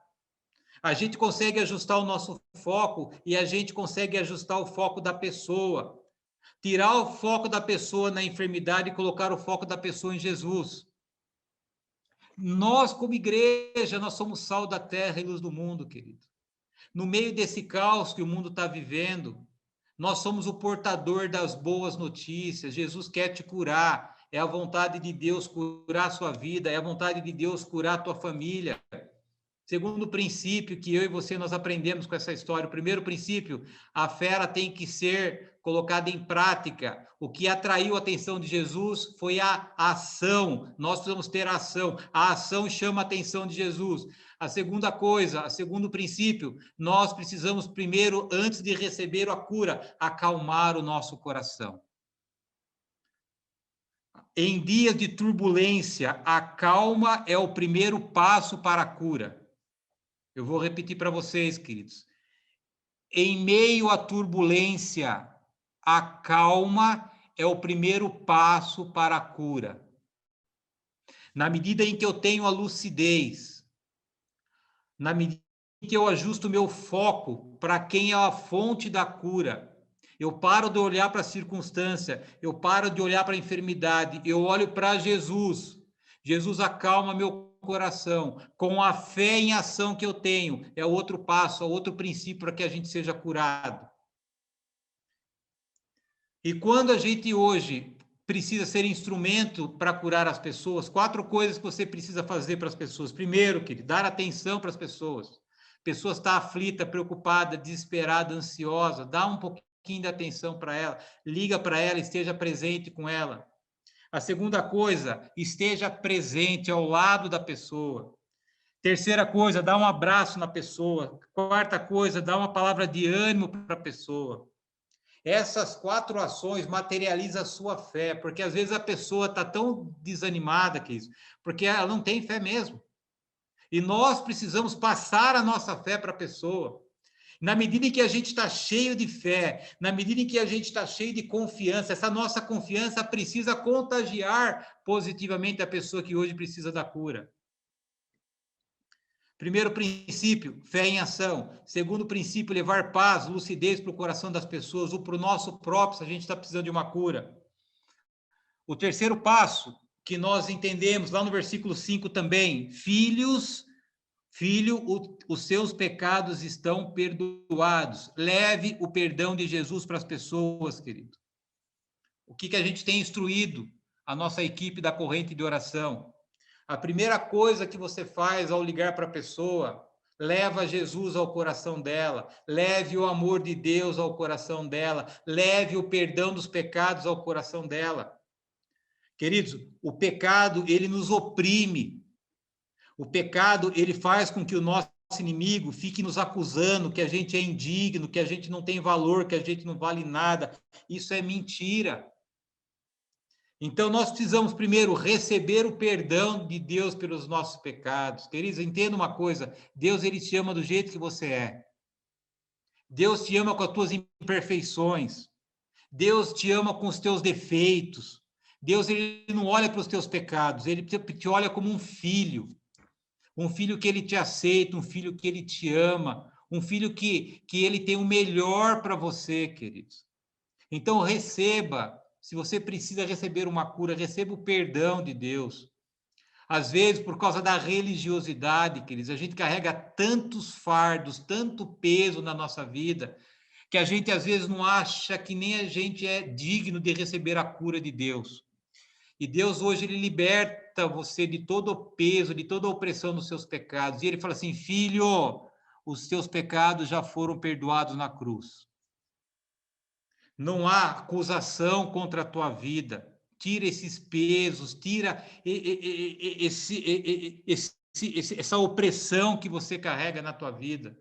A gente consegue ajustar o nosso foco e a gente consegue ajustar o foco da pessoa. Tirar o foco da pessoa na enfermidade e colocar o foco da pessoa em Jesus. Nós, como igreja, nós somos sal da terra e luz do mundo, querido. No meio desse caos que o mundo está vivendo, nós somos o portador das boas notícias. Jesus quer te curar. É a vontade de Deus curar a sua vida. É a vontade de Deus curar a tua família. Segundo princípio que eu e você nós aprendemos com essa história, o primeiro princípio, a fé ela tem que ser colocada em prática. O que atraiu a atenção de Jesus foi a ação. Nós precisamos ter ação. A ação chama a atenção de Jesus. A segunda coisa, o segundo princípio, nós precisamos primeiro, antes de receber a cura, acalmar o nosso coração. Em dias de turbulência, a calma é o primeiro passo para a cura. Eu vou repetir para vocês, queridos. Em meio à turbulência, a calma é o primeiro passo para a cura. Na medida em que eu tenho a lucidez, na medida em que eu ajusto o meu foco para quem é a fonte da cura, eu paro de olhar para a circunstância, eu paro de olhar para a enfermidade, eu olho para Jesus. Jesus acalma meu coração, com a fé em ação que eu tenho, é outro passo, é outro princípio para que a gente seja curado. E quando a gente hoje precisa ser instrumento para curar as pessoas, 4 coisas que você precisa fazer para as pessoas. Primeiro, querido, dar atenção para as pessoas. A pessoa está aflita, preocupada, desesperada, ansiosa, dá um pouquinho de atenção para ela, liga para ela, esteja presente com ela. A segunda coisa, esteja presente ao lado da pessoa. Terceira coisa, dá um abraço na pessoa. Quarta coisa, dá uma palavra de ânimo para a pessoa. Essas 4 ações materializam a sua fé, porque às vezes a pessoa está tão desanimada que isso, porque ela não tem fé mesmo. E nós precisamos passar a nossa fé para a pessoa. Na medida em que a gente está cheio de fé, na medida em que a gente está cheio de confiança, essa nossa confiança precisa contagiar positivamente a pessoa que hoje precisa da cura. Primeiro princípio, fé em ação. Segundo princípio, levar paz, lucidez para o coração das pessoas, ou para o nosso próprio, se a gente está precisando de uma cura. O terceiro passo, que nós entendemos lá no versículo 5 também, filho, os seus pecados estão perdoados. Leve o perdão de Jesus para as pessoas, querido. O que a gente tem instruído a nossa equipe da corrente de oração? A primeira coisa que você faz ao ligar para a pessoa, leva Jesus ao coração dela, leve o amor de Deus ao coração dela, leve o perdão dos pecados ao coração dela. Queridos, o pecado, ele nos oprime. O pecado, ele faz com que o nosso inimigo fique nos acusando que a gente é indigno, que a gente não tem valor, que a gente não vale nada. Isso é mentira. Então, nós precisamos, primeiro, receber o perdão de Deus pelos nossos pecados. Queridos, entenda uma coisa, Deus, ele te ama do jeito que você é. Deus te ama com as tuas imperfeições. Deus te ama com os teus defeitos. Deus, ele não olha para os teus pecados, ele te olha como um filho que ele te aceita, um filho que ele te ama, um filho que ele tem o melhor para você, queridos. Então, receba. Se você precisa receber uma cura, receba o perdão de Deus. Às vezes, por causa da religiosidade, queridos, a gente carrega tantos fardos, tanto peso na nossa vida, que a gente às vezes não acha que nem a gente é digno de receber a cura de Deus. E Deus hoje, ele liberta você de todo o peso, de toda a opressão dos seus pecados. E ele fala assim, filho, os seus pecados já foram perdoados na cruz. Não há acusação contra a tua vida. Tira esses pesos, tira essa opressão que você carrega na tua vida.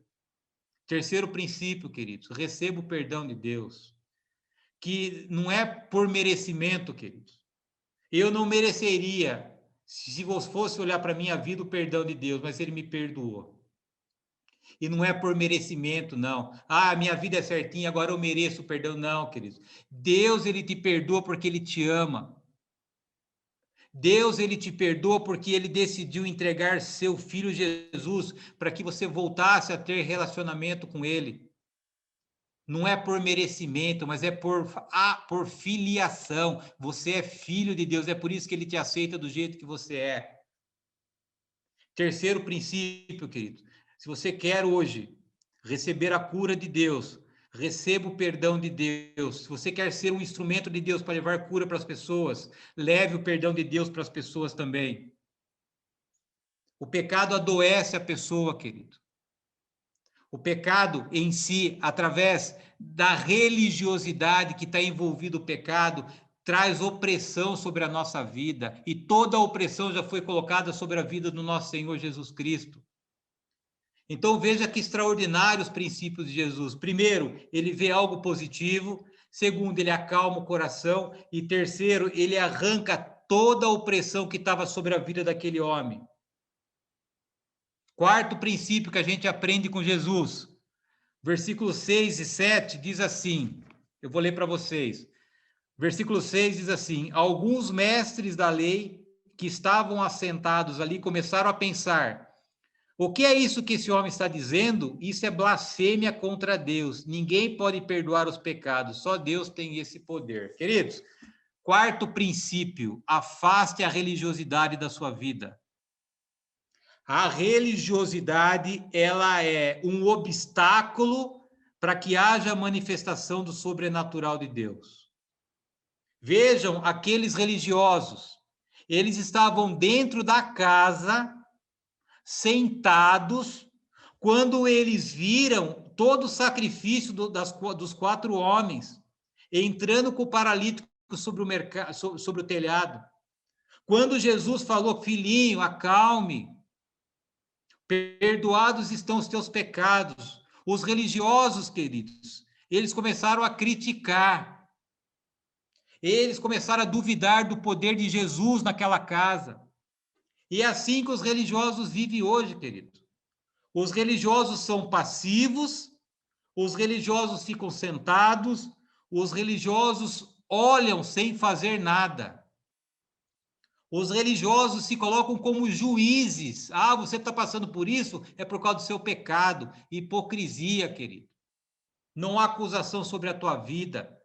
Terceiro princípio, queridos, receba o perdão de Deus. Que não é por merecimento, queridos. Eu não mereceria, se você fosse olhar para a minha vida, o perdão de Deus, mas ele me perdoou. E não é por merecimento, não. Ah, minha vida é certinha, agora eu mereço o perdão. Não, queridos. Deus, ele te perdoa porque ele te ama. Deus, ele te perdoa porque ele decidiu entregar seu filho Jesus para que você voltasse a ter relacionamento com ele. Não é por merecimento, mas é por filiação. Você é filho de Deus, é por isso que ele te aceita do jeito que você é. Terceiro princípio, querido. Se você quer hoje receber a cura de Deus, receba o perdão de Deus. Se você quer ser um instrumento de Deus para levar cura para as pessoas, leve o perdão de Deus para as pessoas também. O pecado adoece a pessoa, querido. O pecado em si, através da religiosidade que está envolvido o pecado, traz opressão sobre a nossa vida. E toda a opressão já foi colocada sobre a vida do nosso Senhor Jesus Cristo. Então, veja que extraordinários princípios de Jesus. Primeiro, ele vê algo positivo. Segundo, ele acalma o coração. E terceiro, ele arranca toda a opressão que estava sobre a vida daquele homem. Quarto princípio que a gente aprende com Jesus. Versículos 6 e 7 diz assim, eu vou ler para vocês. Versículo 6 diz assim, alguns mestres da lei que estavam assentados ali começaram a pensar, o que é isso que esse homem está dizendo? Isso é blasfêmia contra Deus. Ninguém pode perdoar os pecados, só Deus tem esse poder. Queridos, quarto princípio, afaste a religiosidade da sua vida. A religiosidade, ela é um obstáculo para que haja manifestação do sobrenatural de Deus. Vejam aqueles religiosos, eles estavam dentro da casa, sentados, quando eles viram todo o sacrifício dos 4 homens, entrando com o paralítico sobre o telhado. Quando Jesus falou, filhinho, acalme, perdoados estão os teus pecados. Os religiosos, queridos, eles começaram a criticar. Eles começaram a duvidar do poder de Jesus naquela casa. E é assim que os religiosos vivem hoje, querido. Os religiosos são passivos, os religiosos ficam sentados, os religiosos olham sem fazer nada. Os religiosos se colocam como juízes. Ah, você está passando por isso? É por causa do seu pecado. Hipocrisia, querido. Não há acusação sobre a tua vida.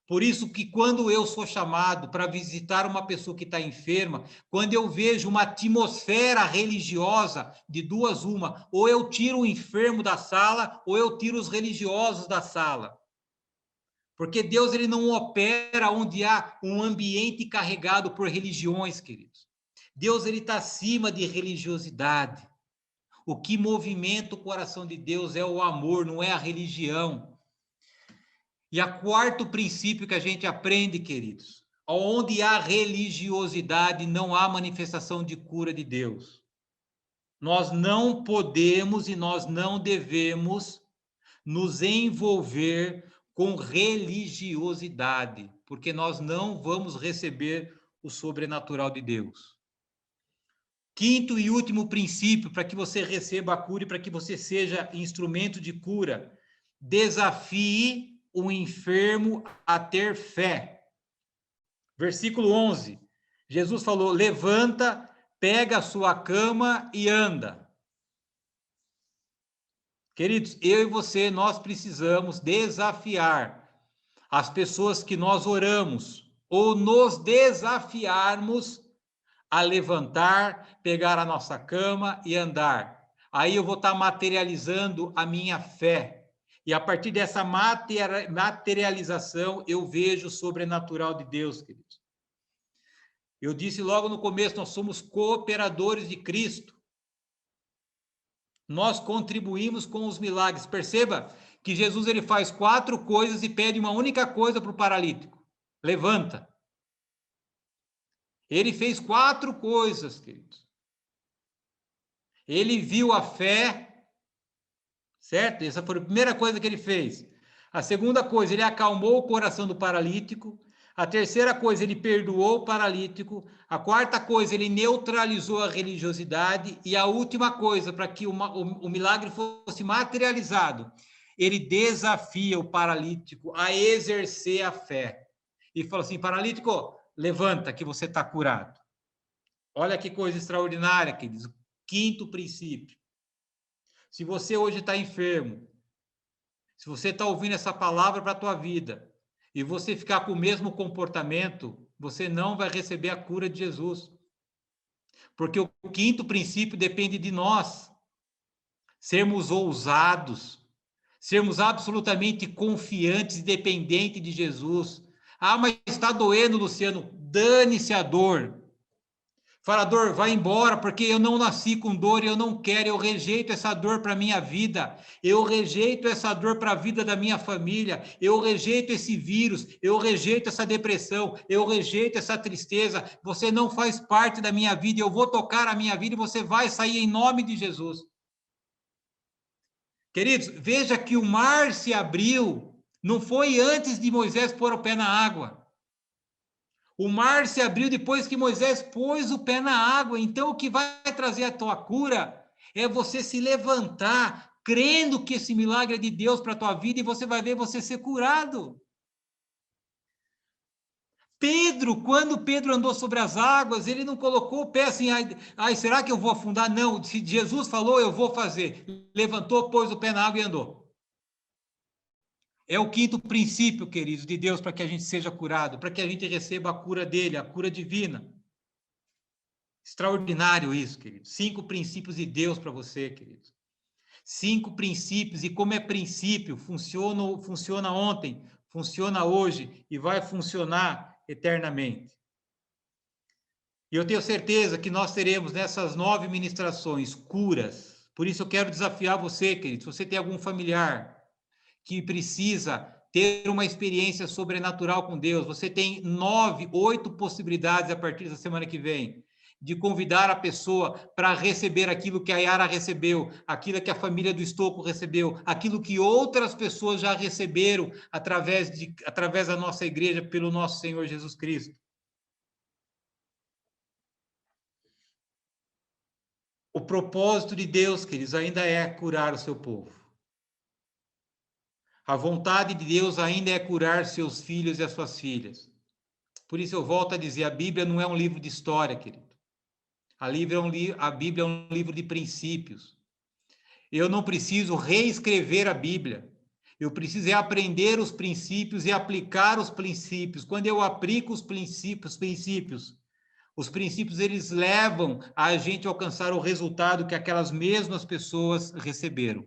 Por isso que quando eu sou chamado para visitar uma pessoa que está enferma, quando eu vejo uma atmosfera religiosa, de duas uma, ou eu tiro o enfermo da sala, ou eu tiro os religiosos da sala. Porque Deus ele não opera onde há um ambiente carregado por religiões, queridos. Deus ele está acima de religiosidade. O que movimenta o coração de Deus é o amor, não é a religião. E o quarto princípio que a gente aprende, queridos, onde há religiosidade, não há manifestação de cura de Deus. Nós não podemos e nós não devemos nos envolver com religiosidade, porque nós não vamos receber o sobrenatural de Deus. Quinto e último princípio, para que você receba a cura e para que você seja instrumento de cura, desafie o enfermo a ter fé. Versículo 11, Jesus falou, levanta, pega a sua cama e anda. Queridos, eu e você, nós precisamos desafiar as pessoas que nós oramos, ou nos desafiarmos a levantar, pegar a nossa cama e andar. Aí eu vou estar materializando a minha fé. E a partir dessa materialização, eu vejo o sobrenatural de Deus, queridos. Eu disse logo no começo, nós somos cooperadores de Cristo. Nós contribuímos com os milagres. Perceba que Jesus ele faz 4 coisas e pede uma única coisa para o paralítico. Levanta. Ele fez 4 coisas, queridos. Ele viu a fé, certo? Essa foi a primeira coisa que ele fez. A segunda coisa, ele acalmou o coração do paralítico. A terceira coisa, ele perdoou o paralítico. A quarta coisa, ele neutralizou a religiosidade. E a última coisa, para que o milagre fosse materializado, ele desafia o paralítico a exercer a fé. E falou assim, paralítico, levanta que você está curado. Olha que coisa extraordinária, queridos. Quinto princípio. Se você hoje está enfermo, se você está ouvindo essa palavra para a tua vida, e você ficar com o mesmo comportamento, você não vai receber a cura de Jesus. Porque o quinto princípio depende de nós. Sermos ousados, sermos absolutamente confiantes e dependentes de Jesus. Ah, mas está doendo, Luciano. Dane-se a dor. Fala, dor, vai embora, porque eu não nasci com dor e eu não quero, eu rejeito essa dor para a minha vida, eu rejeito essa dor para a vida da minha família, eu rejeito esse vírus, eu rejeito essa depressão, eu rejeito essa tristeza, você não faz parte da minha vida, eu vou tocar a minha vida e você vai sair em nome de Jesus. Queridos, veja que o mar se abriu, não foi antes de Moisés pôr o pé na água. O mar se abriu depois que Moisés pôs o pé na água. Então, o que vai trazer a tua cura é você se levantar, crendo que esse milagre é de Deus para a tua vida e você vai ver você ser curado. Pedro, quando Pedro andou sobre as águas, ele não colocou o pé assim, ai, será que eu vou afundar? Não, se Jesus falou, eu vou fazer. Levantou, pôs o pé na água e andou. É o quinto princípio, queridos, de Deus para que a gente seja curado, para que a gente receba a cura dele, a cura divina. Extraordinário isso, queridos. 5 princípios de Deus para você, queridos. 5 princípios, e como é princípio, funciona ontem, funciona hoje e vai funcionar eternamente. E eu tenho certeza que nós teremos nessas 9 ministrações curas. Por isso eu quero desafiar você, queridos, se você tem algum familiar que precisa ter uma experiência sobrenatural com Deus, você tem 9, 8 possibilidades a partir da semana que vem. de convidar a pessoa para receber aquilo que a Yara recebeu, aquilo que a família do Estocco recebeu, aquilo que outras pessoas já receberam através da nossa igreja, pelo nosso Senhor Jesus Cristo. O propósito de Deus, queridos, ainda é curar o seu povo. A vontade de Deus ainda é curar seus filhos e as suas filhas. Por isso eu volto a dizer, a Bíblia não é um livro de história, querido. A Bíblia é um livro de princípios. Eu não preciso reescrever a Bíblia. Eu preciso aprender os princípios e aplicar os princípios. Quando eu aplico os princípios eles levam a gente a alcançar o resultado que aquelas mesmas pessoas receberam.